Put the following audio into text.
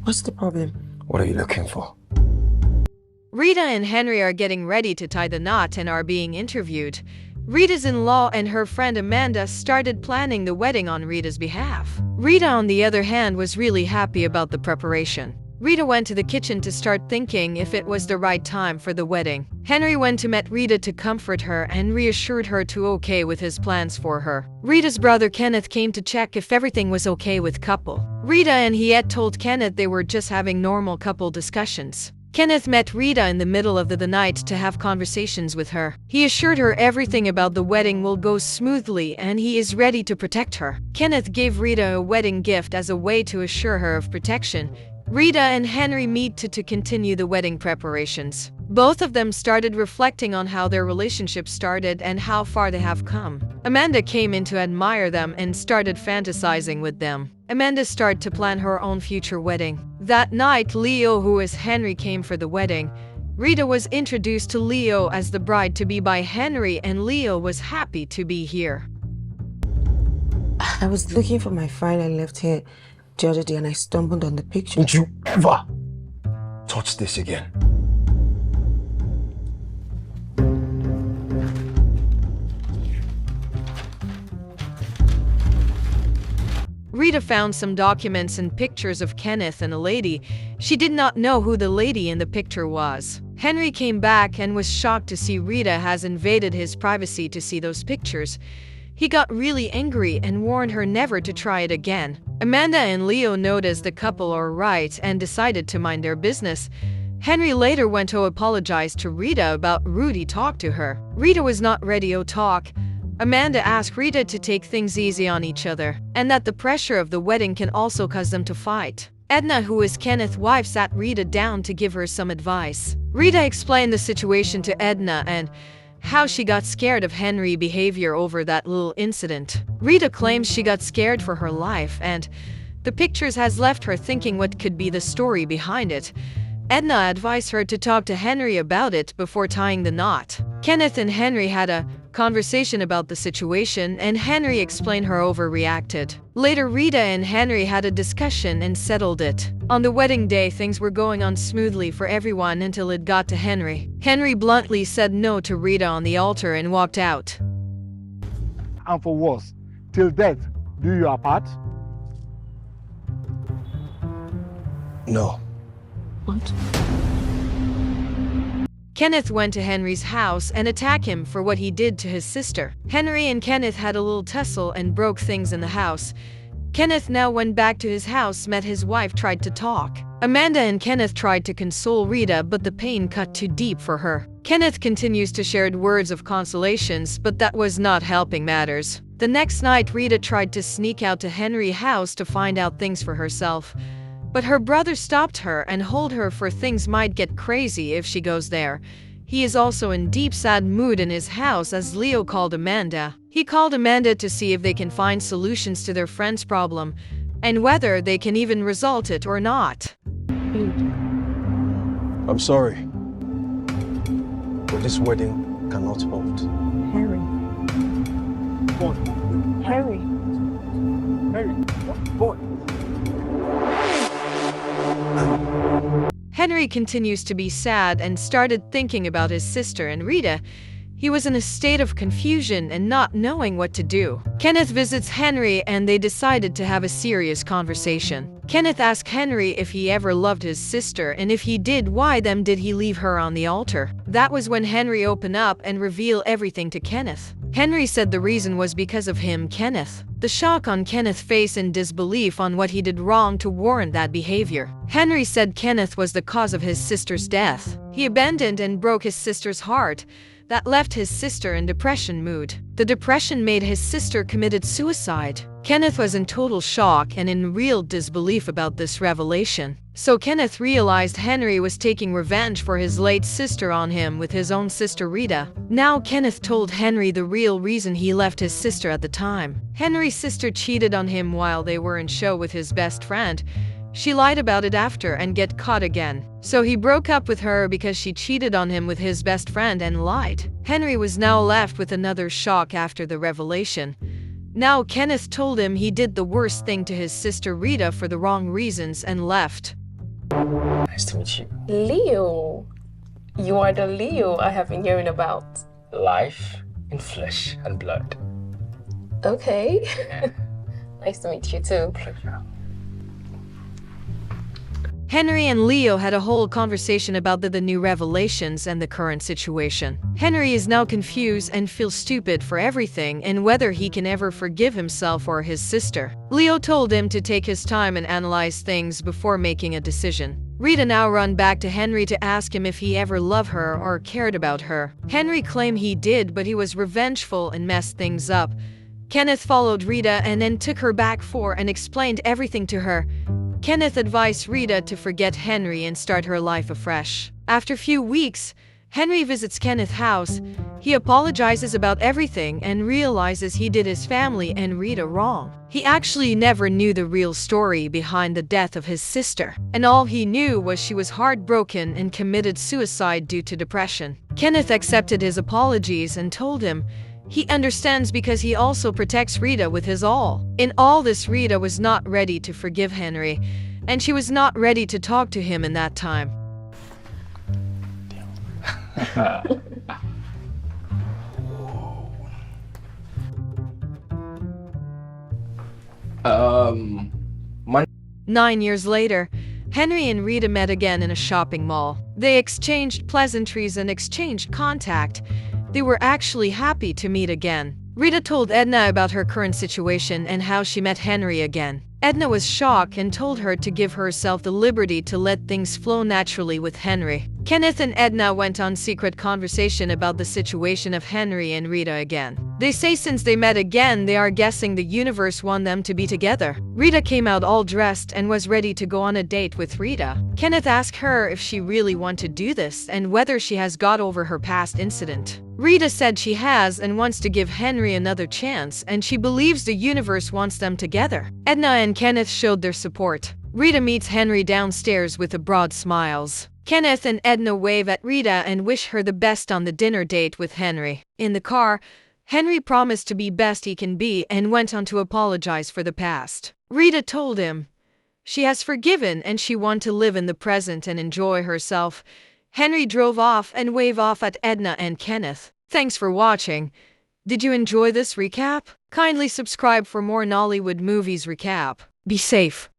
What's the problem? What are you looking for? Rita and Henry are getting ready to tie the knot and are being interviewed. Rita's in-law and her friend Amanda started planning the wedding on Rita's behalf. Rita, on the other hand, was really happy about the preparation. Rita went to the kitchen to start thinking if it was the right time for the wedding. Henry went to meet Rita to comfort her and reassured her to okay with his plans for her. Rita's brother Kenneth came to check if everything was okay with couple. Rita and he had told Kenneth they were just having normal couple discussions. Kenneth met Rita in the middle of the night to have conversations with her. He assured her everything about the wedding will go smoothly and he is ready to protect her. Kenneth gave Rita a wedding gift as a way to assure her of protection. Rita and Henry meet to continue the wedding preparations. Both of them started reflecting on how their relationship started and how far they have come. Amanda came in to admire them and started fantasizing with them. Amanda started to plan her own future wedding. That night, Leo, who is Henry, came for the wedding. Rita was introduced to Leo as the bride-to-be by Henry, and Leo was happy to be here. I was looking for my file I left here the other day and I stumbled on the picture. Don't you ever touch this again. Rita found some documents and pictures of Kenneth and a lady. She did not know who the lady in the picture was. Henry came back and was shocked to see Rita has invaded his privacy to see those pictures. He got really angry and warned her never to try it again. Amanda and Leo noticed the couple are right and decided to mind their business. Henry later went to apologize to Rita about Rudy talked to her. Rita was not ready to talk. Amanda asked Rita to take things easy on each other, and that the pressure of the wedding can also cause them to fight. Edna, who is Kenneth's wife, sat Rita down to give her some advice. Rita explained the situation to Edna and how she got scared of Henry's behavior over that little incident. Rita claims she got scared for her life, and the pictures has left her thinking what could be the story behind it. Edna advised her to talk to Henry about it before tying the knot. Kenneth and Henry had a conversation about the situation, and Henry explained her overreacted. Later, Rita and Henry had a discussion and settled it. On the wedding day, things were going on smoothly for everyone until it got to Henry. Henry bluntly said no to Rita on the altar and walked out. And for worse, till death do you apart? No. What? Kenneth went to Henry's house and attacked him for what he did to his sister. Henry and Kenneth had a little tussle and broke things in the house. Kenneth now went back to his house, met his wife, tried to talk. Amanda and Kenneth tried to console Rita, but the pain cut too deep for her. Kenneth continues to share words of consolations, but that was not helping matters. The next night, Rita tried to sneak out to Henry's house to find out things for herself. But her brother stopped her and told her for things might get crazy if she goes there. He is also in deep sad mood in his house as Leo called Amanda. He called Amanda to see if they can find solutions to their friend's problem and whether they can even resolve it or not. I'm sorry, but this wedding cannot hold. Harry. Boy. Harry. Harry. Boy. Henry continues to be sad and started thinking about his sister and Rita. He was in a state of confusion and not knowing what to do. Kenneth visits Henry and they decided to have a serious conversation. Kenneth asked Henry if he ever loved his sister, and if he did, why then did he leave her on the altar? That was when Henry opened up and revealed everything to Kenneth. Henry said the reason was because of him, Kenneth. The shock on Kenneth's face and disbelief on what he did wrong to warrant that behavior. Henry said Kenneth was the cause of his sister's death. He abandoned and broke his sister's heart. That left his sister in depression mood. The depression made his sister committed suicide. Kenneth was in total shock and in real disbelief about this revelation. So Kenneth realized Henry was taking revenge for his late sister on him with his own sister Rita. Now Kenneth told Henry the real reason he left his sister at the time. Henry's sister cheated on him while they were in show with his best friend. She lied about it after and get caught again. So he broke up with her because she cheated on him with his best friend and lied. Henry was now left with another shock after the revelation. Now Kenneth told him he did the worst thing to his sister Rita for the wrong reasons and left. Nice to meet you. Leo. You are the Leo I have been hearing about. Life in flesh and blood. Okay. Nice to meet you too. Pleasure. Henry and Leo had a whole conversation about the new revelations and the current situation. Henry is now confused and feels stupid for everything and whether he can ever forgive himself or his sister. Leo told him to take his time and analyze things before making a decision. Rita now run back to Henry to ask him if he ever loved her or cared about her. Henry claimed he did, but he was revengeful and messed things up. Kenneth followed Rita and then took her back and explained everything to her. Kenneth advised Rita to forget Henry and start her life afresh. After a few weeks, Henry visits Kenneth's house. He apologizes about everything and realizes he did his family and Rita wrong. He actually never knew the real story behind the death of his sister, and all he knew was she was heartbroken and committed suicide due to depression. Kenneth accepted his apologies and told him he understands because he also protects Rita with his all. In all this, Rita was not ready to forgive Henry, and she was not ready to talk to him in that time. Money. 9 years later, Henry and Rita met again in a shopping mall. They exchanged pleasantries and exchanged contact. They were actually happy to meet again. Rita told Edna about her current situation and how she met Henry again. Edna was shocked and told her to give herself the liberty to let things flow naturally with Henry. Kenneth and Edna went on secret conversation about the situation of Henry and Rita again. They say since they met again, they are guessing the universe want them to be together. Rita came out all dressed and was ready to go on a date with Rita. Kenneth asked her if she really wanted to do this and whether she has got over her past incident. Rita said she has and wants to give Henry another chance, and she believes the universe wants them together. Edna and Kenneth showed their support. Rita meets Henry downstairs with a broad smiles. Kenneth and Edna wave at Rita and wish her the best on the dinner date with Henry. In the car, Henry promised to be best he can be and went on to apologize for the past. Rita told him she has forgiven and she wants to live in the present and enjoy herself. Henry drove off and waved off at Edna and Kenneth. Thanks for watching. Did you enjoy this recap? Kindly subscribe for more Nollywood movies recap. Be safe.